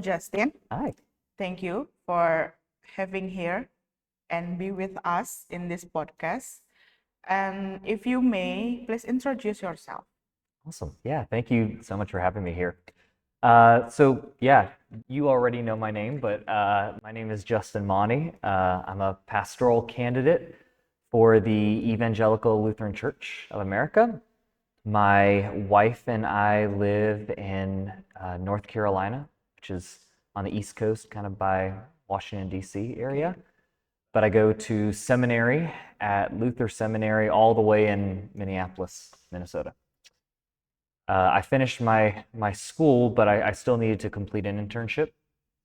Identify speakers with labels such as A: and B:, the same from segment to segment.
A: Justin.
B: Hi.
A: Thank you for having here and be with us in this podcast. And if you may, please introduce yourself.
B: Awesome. Yeah, thank you so much for having me here. You already know my name, but my name is Justin Mauney. I'm a pastoral candidate for the Evangelical Lutheran Church of America. My wife and I live in North Carolina, which is on the East Coast, kind of by Washington, D.C. area. But I go to seminary at Luther Seminary all the way in Minneapolis, Minnesota. I finished my school, but I still needed to complete an internship.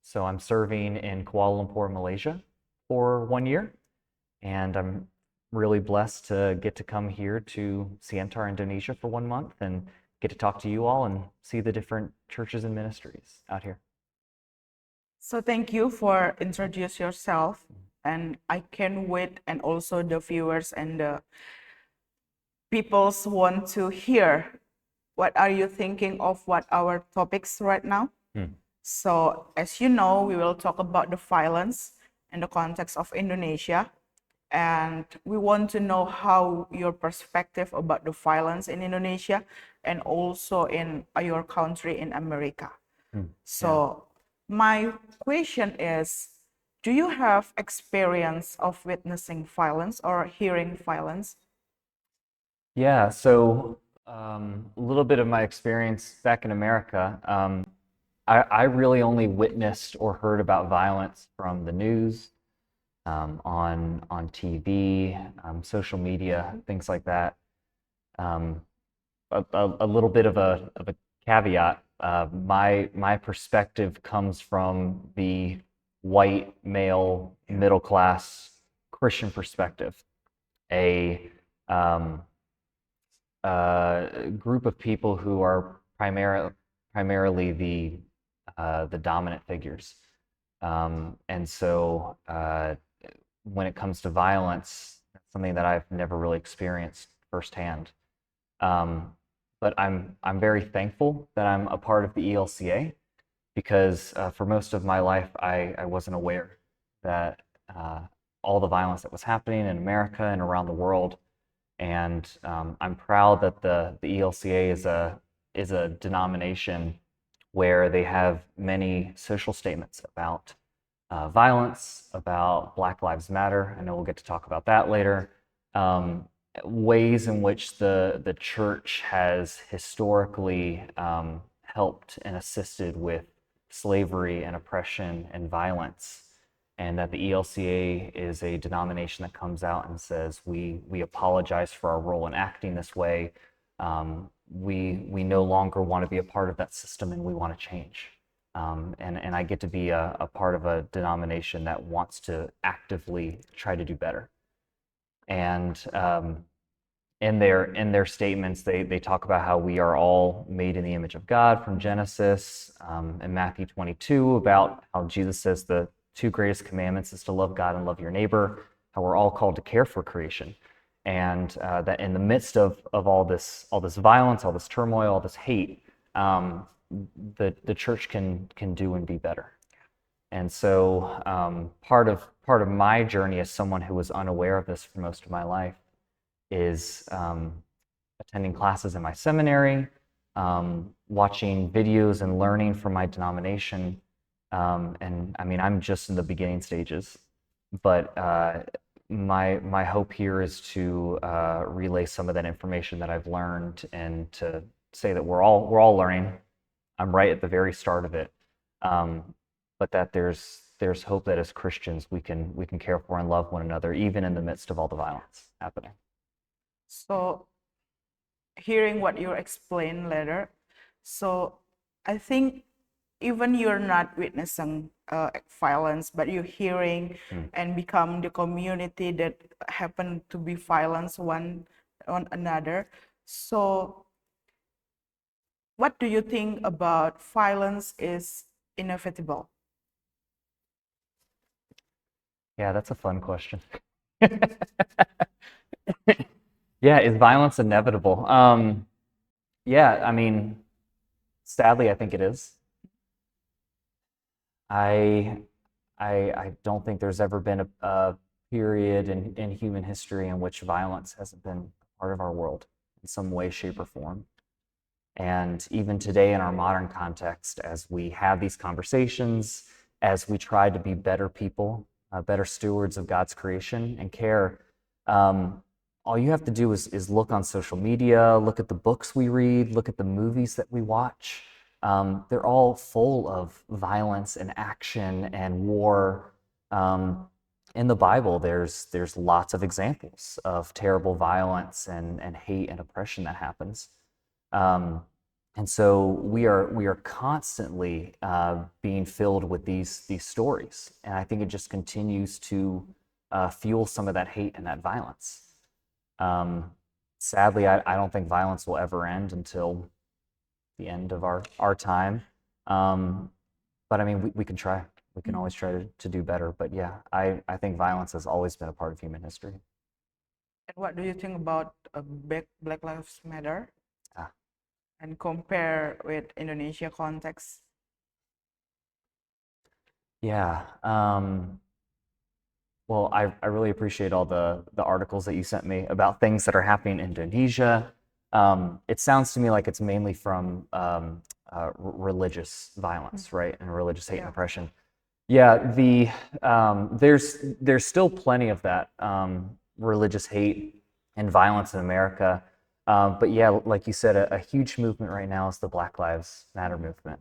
B: So I'm serving in Kuala Lumpur, Malaysia for 1 year. And I'm really blessed to get to come here to Siantar, Indonesia for 1 month and get to talk to you all and see the different churches and ministries out here.
A: So thank you for introduce yourself. And I can't wait, and also the viewers and the peoples want to hear what are you thinking of what our topics right now. So as you know, we will talk about the violence in the context of Indonesia. And we want to know how your perspective about the violence in Indonesia and also in your country in America. So my question is, do you have experience of witnessing violence or hearing violence?
B: Yeah, so a little bit of my experience back in America. I really only witnessed or heard about violence from the news, on TV, social media, things like that. A little bit of a caveat. My perspective comes from the white male middle class Christian perspective, a group of people who are primarily the dominant figures, and so when it comes to violence, that's something that I've never really experienced firsthand. But I'm very thankful that I'm a part of the ELCA, because for most of my life I wasn't aware that all the violence that was happening in America and around the world. And I'm proud that the ELCA is a denomination where they have many social statements about violence, about Black Lives Matter. I know we'll get to talk about that later. Ways in which the church has historically helped and assisted with slavery and oppression and violence. And that the ELCA is a denomination that comes out and says, we apologize for our role in acting this way. We no longer want to be a part of that system, and we want to change. And I get to be a part of a denomination that wants to actively try to do better. And in their statements, they talk about how we are all made in the image of God from Genesis, and Matthew 22 about how Jesus says the 2 greatest commandments is to love God and love your neighbor, how we're all called to care for creation. And that in the midst of all this violence, all this turmoil, all this hate, the church can do and be better. And so part of my journey as someone who was unaware of this for most of my life is attending classes in my seminary, watching videos and learning from my denomination. And I mean, I'm just in the beginning stages, but my hope here is to relay some of that information that I've learned, and to say that we're all learning. I'm right at the very start of it, but that there's hope that as Christians we can care for and love one another, even in the midst of all the violence happening.
A: So, hearing what you explained later, so I think even you're not witnessing violence, but you're hearing and become the community that happen to be violence one on another. So what do you think about violence is inevitable?
B: Yeah, that's a fun question. Yeah, is violence inevitable? Yeah, I mean, sadly, I think it is. I don't think there's ever been a period in human history in which violence hasn't been part of our world in some way, shape, or form. And even today in our modern context, as we have these conversations, as we try to be better people, better stewards of God's creation and care, all you have to do is look on social media, look at the books we read, look at the movies that we watch. They're all full of violence and action and war. In the Bible, there's lots of examples of terrible violence and hate and oppression that happens. And so we are constantly being filled with these stories, and I think it just continues to fuel some of that hate and that violence. Sadly, I don't think violence will ever end until the end of our time. But I mean, we can try. We can always try to do better. But yeah, I think violence has always been a part of human history.
A: And what do you think about Black Lives Matter?
B: Ah.
A: And compare with Indonesia context?
B: Yeah. Well, I really appreciate all the articles that you sent me about things that are happening in Indonesia. It sounds to me like it's mainly from religious violence, right, and religious hate and oppression. Yeah, there's still plenty of that religious hate and violence in America. But yeah, like you said, a huge movement right now is the Black Lives Matter movement.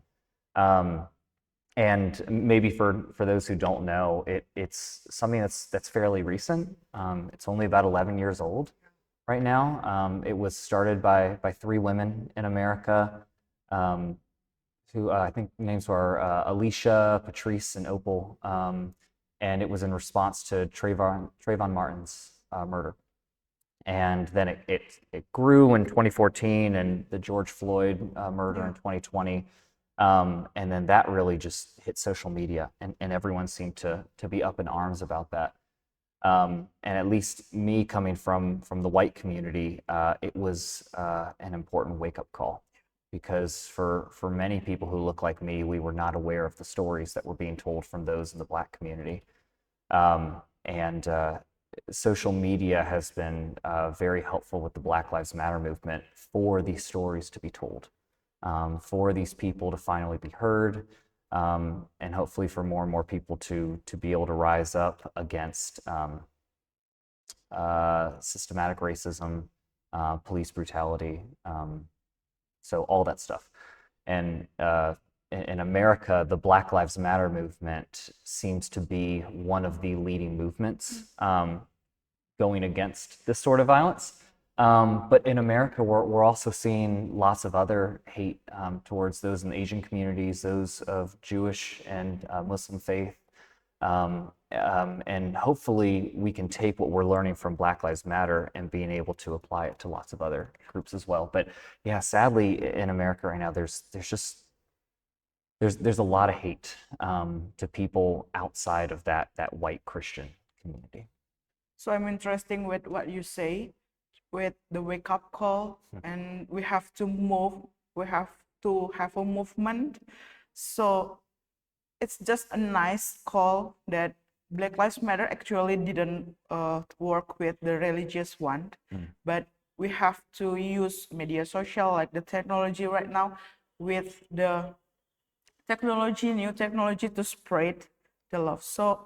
B: And maybe for those who don't know, it's something that's fairly recent. It's only about 11 years old right now. It was started by 3 women in America, who I think names were Alicia, Patrice, and Opal. And it was in response to Trayvon Martin's murder. And then it grew in 2014 and the George Floyd murder in 2020. And then that really just hit social media, and everyone seemed to be up in arms about that. And at least me coming from the white community, it was an important wake-up call, because for many people who look like me, we were not aware of the stories that were being told from those in the Black community. And social media has been very helpful with the Black Lives Matter movement for these stories to be told, for these people to finally be heard, and hopefully for more and more people to be able to rise up against systematic racism, police brutality, so all that stuff. And in America, the Black Lives Matter movement seems to be one of the leading movements going against this sort of violence. But in America, we're also seeing lots of other hate towards those in the Asian communities, those of Jewish and Muslim faith. And hopefully we can take what we're learning from Black Lives Matter and being able to apply it to lots of other groups as well. But yeah, sadly in America right now, there's a lot of hate to people outside of that white Christian community.
A: So I'm interested with what you say, with the wake-up call, and we have to move, we have to have a movement. So it's just a nice call that Black Lives Matter actually didn't work with the religious one, but we have to use media social, like the technology right now, with the technology, new technology, to spread the love. So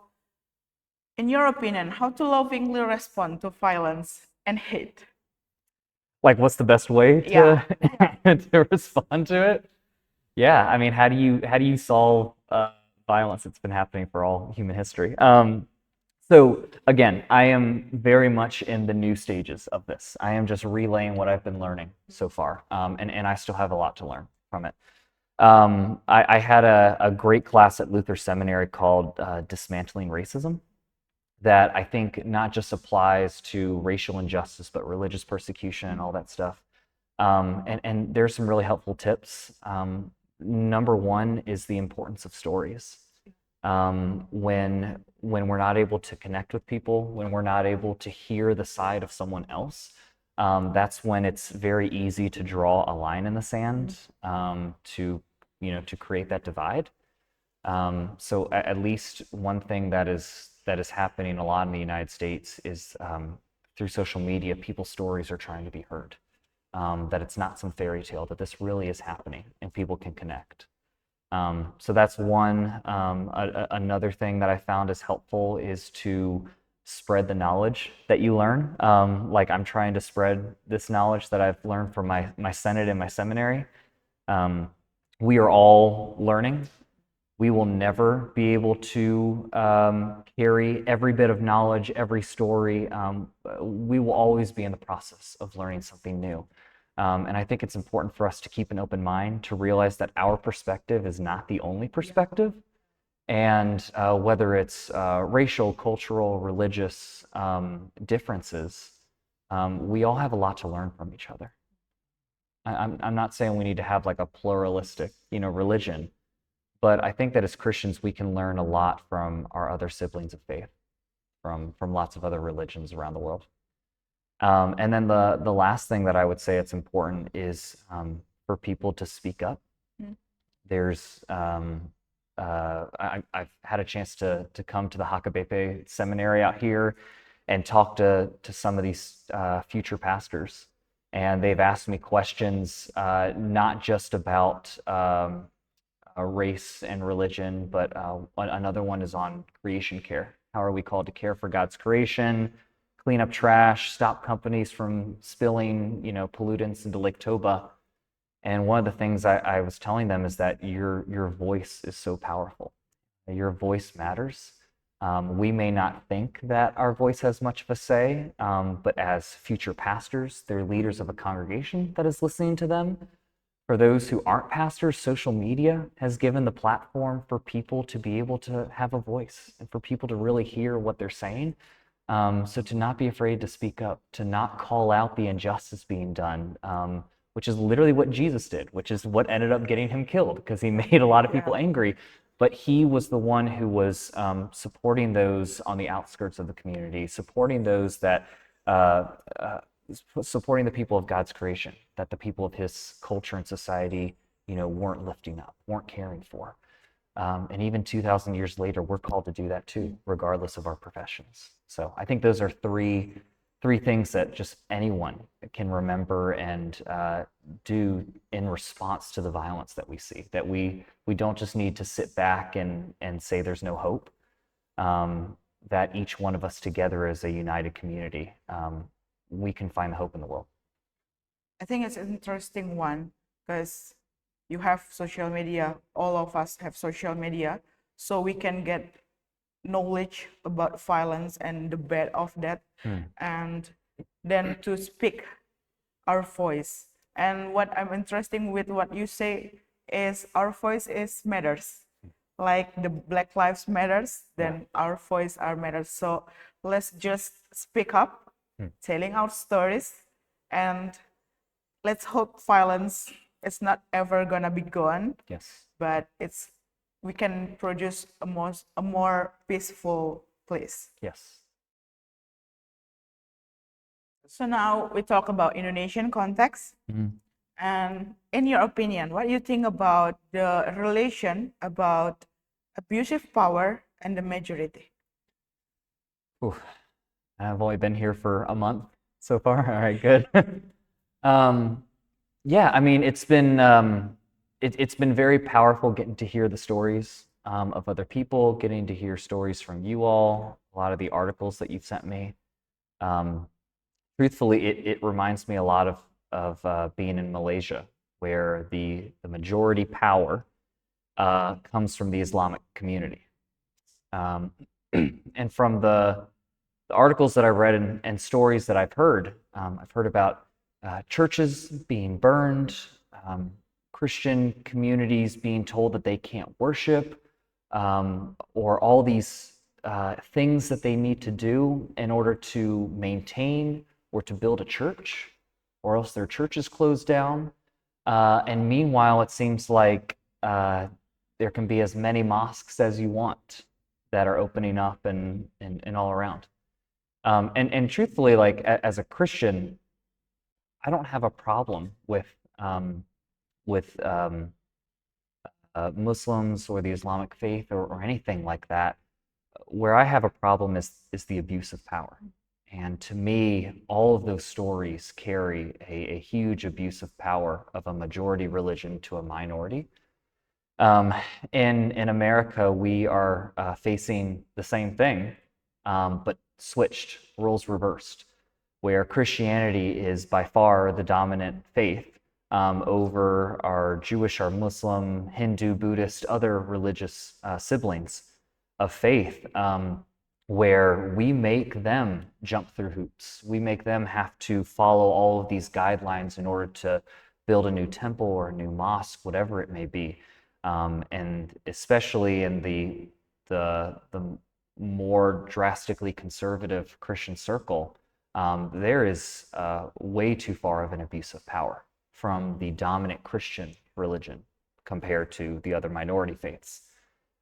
A: in your opinion, how to lovingly respond to violence and hate?
B: Like, what's the best way to to respond to it? Yeah, I mean, how do you solve violence that's been happening for all human history? So again, I am very much in the new stages of this. I am just relaying what I've been learning so far, and I still have a lot to learn from it. I had a great class at Luther Seminary called Dismantling Racism, that I think not just applies to racial injustice, but religious persecution and all that stuff. And there's some really helpful tips. Number one is the importance of stories. When we're not able to connect with people, when we're not able to hear the side of someone else, that's when it's very easy to draw a line in the sand, to create that divide. So at least one thing that is happening a lot in the United States is through social media, people's stories are trying to be heard. That it's not some fairy tale, that this really is happening and people can connect. So that's one. Another thing that I found is helpful is to spread the knowledge that you learn. Like I'm trying to spread this knowledge that I've learned from my Senate and my seminary. We are all learning. We will never be able to carry every bit of knowledge, every story. We will always be in the process of learning something new. And I think it's important for us to keep an open mind, to realize that our perspective is not the only perspective. And whether it's racial, cultural, religious differences, we all have a lot to learn from each other. I'm not saying we need to have like a pluralistic, religion, but I think that as Christians, we can learn a lot from our other siblings of faith, from lots of other religions around the world. And then the last thing that I would say it's important is for people to speak up. There's I've had a chance to come to the Hakabepe seminary out here and talk to some of these future pastors, and they've asked me questions not just about race and religion, but another one is on creation care. How are we called to care for God's creation, clean up trash, stop companies from spilling, pollutants into Lake Toba? And one of the things I was telling them is that your voice is so powerful. Your voice matters. We may not think that our voice has much of a say, but as future pastors, they're leaders of a congregation that is listening to them. For those who aren't pastors, social media has given the platform for people to be able to have a voice and for people to really hear what they're saying. So to not be afraid to speak up, to not call out the injustice being done, which is literally what Jesus did, which is what ended up getting him killed, because he made a lot of people angry. But he was the one who was supporting those on the outskirts of the community, supporting those that supporting the people of God's creation, that the people of his culture and society, weren't lifting up, weren't caring for. And even 2,000 years later, we're called to do that too, regardless of our professions. So I think those are three things that just anyone can remember and do in response to the violence that we see, that we don't just need to sit back and say there's no hope, that each one of us together as a united community, we can find hope in the world.
A: I think it's an interesting one because you have social media, all of us have social media, so we can get knowledge about violence and the bad of that, and then to speak our voice. And what I'm interested with what you say is our voice is matters. Like the Black Lives Matters, then our voice are matters. So let's just speak up, telling our stories, and let's hope violence is not ever gonna be gone.
B: Yes.
A: But we can produce a more peaceful place.
B: Yes.
A: So now we talk about Indonesian context. And in your opinion, what do you think about the relation about abusive power and the majority?
B: Oof. I've only been here for a month so far. All right, good. Yeah, I mean, it's been very powerful getting to hear the stories of other people, getting to hear stories from you all, a lot of the articles that you've sent me. Truthfully, it reminds me a lot of being in Malaysia, where the majority power comes from the Islamic community. And from the articles that I've read and stories that I've heard about churches being burned, Christian communities being told that they can't worship, or all these things that they need to do in order to maintain or to build a church, or else their church is closed down. And meanwhile, it seems like there can be as many mosques as you want that are opening up and all around. And truthfully, like as a Christian, I don't have a problem with Muslims or the Islamic faith or anything like that. Where I have a problem is the abuse of power. And to me, all of those stories carry a huge abuse of power of a majority religion to a minority. In America, we are facing the same thing, but switched, roles reversed, where Christianity is by far the dominant faith over our Jewish, our Muslim, Hindu, Buddhist, other religious siblings of faith, where we make them jump through hoops. We make them have to follow all of these guidelines in order to build a new temple or a new mosque, whatever it may be. And especially in the more drastically conservative Christian circle, there is way too far of an abuse of power from the dominant Christian religion compared to the other minority faiths.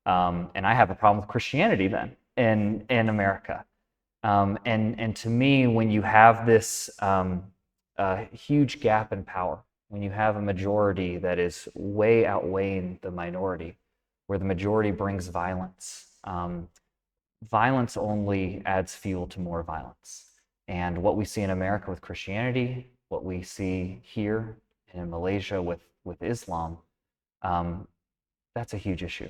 B: And I have a problem with Christianity then in America. And to me, when you have this huge gap in power, when you have a majority that is way outweighing the minority, where the majority brings violence, violence only adds fuel to more violence. And what we see in America with Christianity, what we see here in Malaysia with Islam, that's a huge issue.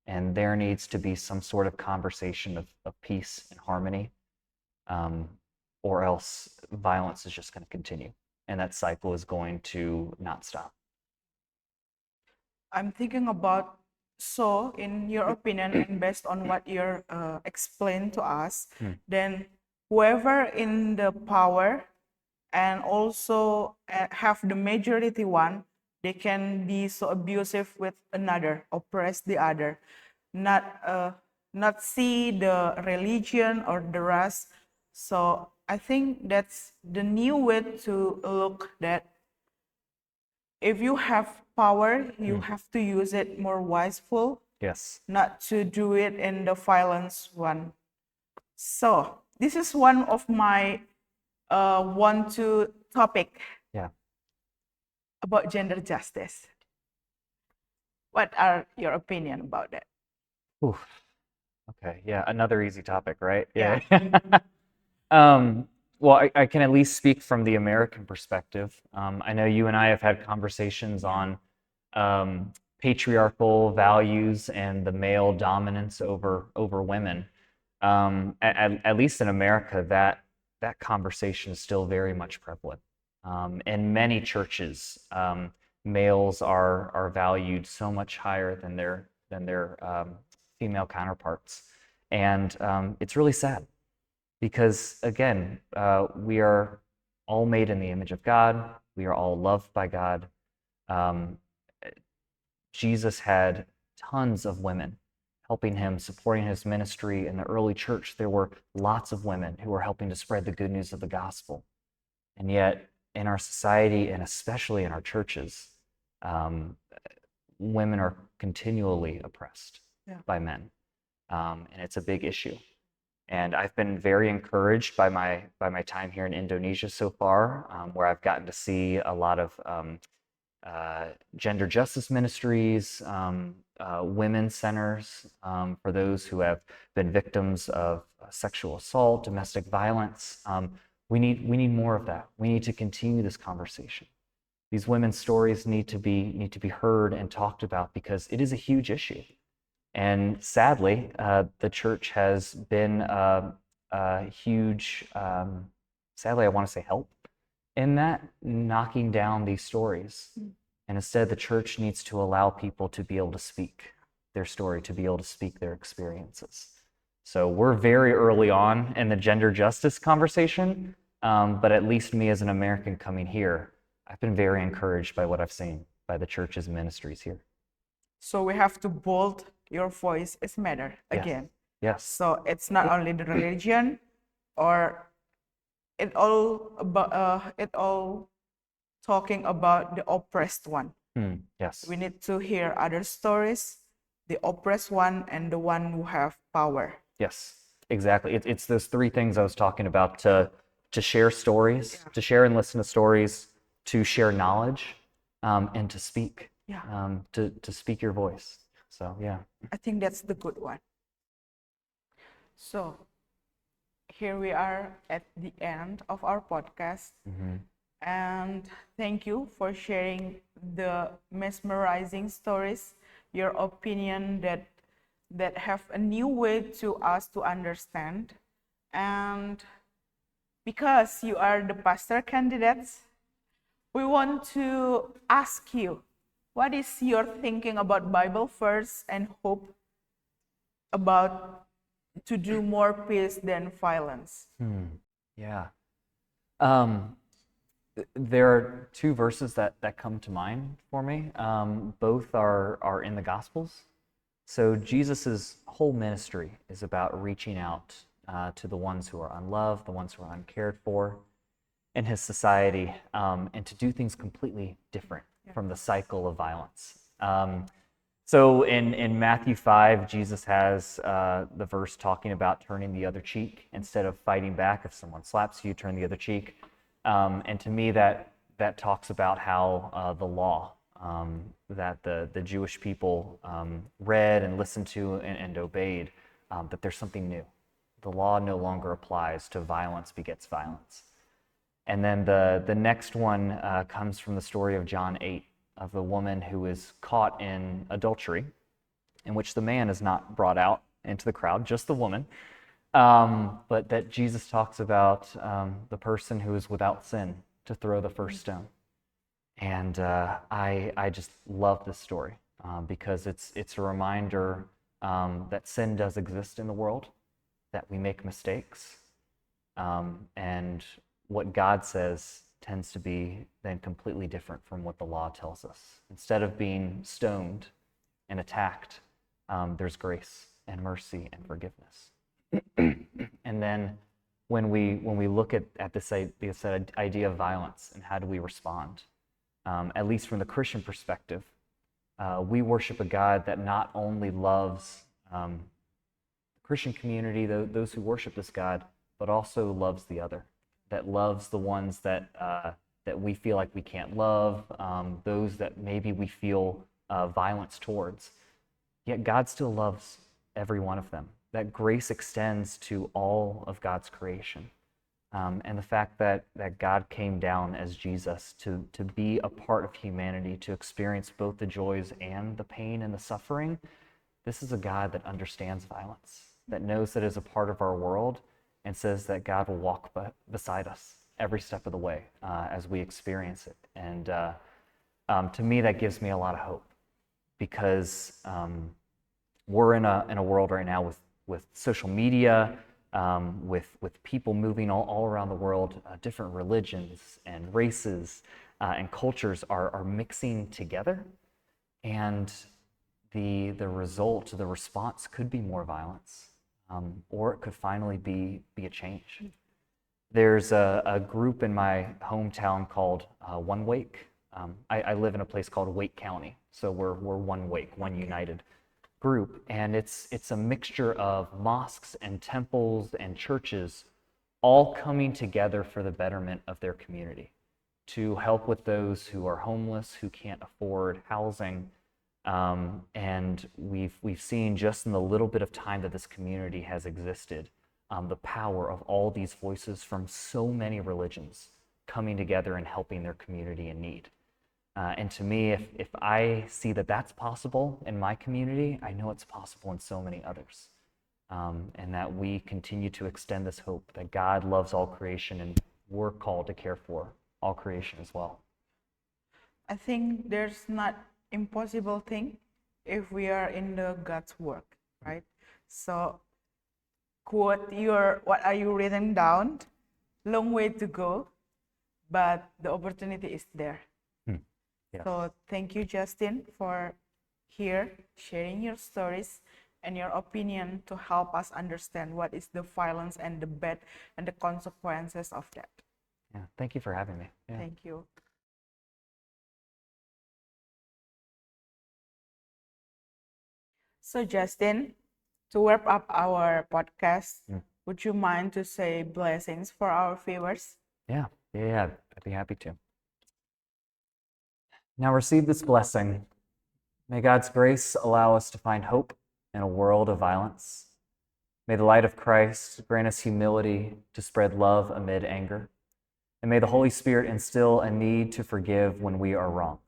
B: And there needs to be some sort of conversation of peace and harmony, or else violence is just going to continue. And that cycle is going to not stop.
A: I'm thinking about, so in your opinion, and based on what you're explained to us, then whoever in the power and also have the majority one, they can be so abusive with another, oppress the other, not see the religion or the race. So I think that's the new way to look that if you have power, you have to use it more wiseful.
B: Yes.
A: Not to do it in the violence one. So this is one of my want to topic.
B: Yeah.
A: About gender justice. What are your opinion about that?
B: Oof. Okay. Yeah. Another easy topic, right?
A: Yeah.
B: Well, I can at least speak from the American perspective. I know you and I have had conversations on patriarchal values and the male dominance over women. At least in America, that conversation is still very much prevalent. In many churches, males are valued so much higher than their female counterparts, and it's really sad. Because again, we are all made in the image of God. We are all loved by God. Jesus had tons of women helping him, supporting his ministry. In the early church, there were lots of women who were helping to spread the good news of the gospel. And yet, in our society, and especially in our churches, women are continually oppressed by men. And it's a big issue. And I've been very encouraged by my time here in Indonesia so far, where I've gotten to see a lot of gender justice ministries, women's centers for those who have been victims of sexual assault, domestic violence. We need more of that. We need to continue this conversation. These women's stories need to be heard and talked about because it is a huge issue. And sadly, the church has been a huge, sadly, I want to say help in that, knocking down these stories. And instead, the church needs to allow people to be able to speak their story, to be able to speak their experiences. So we're very early on in the gender justice conversation, but at least me as an American coming here, I've been very encouraged by what I've seen by the church's ministries here.
A: So we have to bold your voice is matter again.
B: Yes.
A: So it's not only the religion, or it all talking about the oppressed one.
B: Yes.
A: We need to hear other stories, the oppressed one and the one who have power.
B: Yes, exactly. It's those three things I was talking about: to share stories, to share and listen to stories, to share knowledge, and to speak. to speak your voice. So yeah.
A: I think that's the good one. So here we are at the end of our podcast. And thank you for sharing the mesmerizing stories, your opinion that have a new way to us to understand. And because you are the pastor candidates, we want to ask you, what is your thinking about Bible first and hope about to do more peace than violence?
B: Yeah. There are two verses that come to mind for me. Both are in the Gospels. So Jesus's whole ministry is about reaching out to the ones who are unloved, the ones who are uncared for in his society, and to do things completely different from the cycle of violence. So in Matthew 5, Jesus has the verse talking about turning the other cheek instead of fighting back. If someone slaps you, turn the other cheek. And to me, that talks about how the law that the Jewish people read and listened to and obeyed, that there's something new. The law no longer applies to violence begets violence. And then the next one comes from the story of John 8, of the woman who is caught in adultery, in which the man is not brought out into the crowd, just the woman. But that Jesus talks about the person who is without sin to throw the first stone. And I just love this story because it's a reminder that sin does exist in the world, that we make mistakes, and what God says tends to be then completely different from what the law tells us. Instead of being stoned and attacked, there's grace and mercy and forgiveness. And then when we look at this idea of violence and how do we respond, at least from the Christian perspective, we worship a God that not only loves the Christian community, those who worship this God, but also loves the other, that loves the ones that we feel like we can't love, those that maybe we feel violence towards. Yet God still loves every one of them. That grace extends to all of God's creation. And the fact that God came down as Jesus to be a part of humanity, to experience both the joys and the pain and the suffering, this is a God that understands violence, that knows that it is a part of our world, and says that God will walk beside us every step of the way as we experience it. And to me, that gives me a lot of hope, because we're in a world right now with social media, with people moving all around the world, different religions and races and cultures are mixing together, and the result, the response could be more violence, or it could finally be a change. There's a group in my hometown called One Wake. I live in a place called Wake County, so we're One Wake, one united group, and it's a mixture of mosques and temples and churches all coming together for the betterment of their community, to help with those who are homeless, who can't afford housing. And we've seen just in the little bit of time that this community has existed, the power of all these voices from so many religions coming together and helping their community in need. And to me, if I see that that's possible in my community, I know it's possible in so many others. And that we continue to extend this hope that God loves all creation, and we're called to care for all creation as well.
A: I think there's not impossible thing if we are in the God's work, right? So quote what are you written down? Long way to go, but the opportunity is there.
B: Yes.
A: So thank you, Justin, for here sharing your stories and your opinion to help us understand what is the violence and the bad and the consequences of that.
B: Yeah, thank you for having me. Yeah.
A: Thank you. So Justin, to wrap up our podcast, would you mind to say blessings for our viewers?
B: Yeah, I'd be happy to. Now receive this blessing May God's grace allow us to find hope in a world of violence. May the light of Christ grant us humility to spread love amid anger. And may the Holy Spirit instill a need to forgive when we are wronged.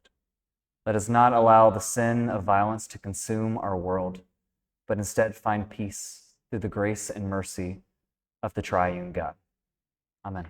B: Let us not allow the sin of violence to consume our world, but instead find peace through the grace and mercy of the triune God. Amen.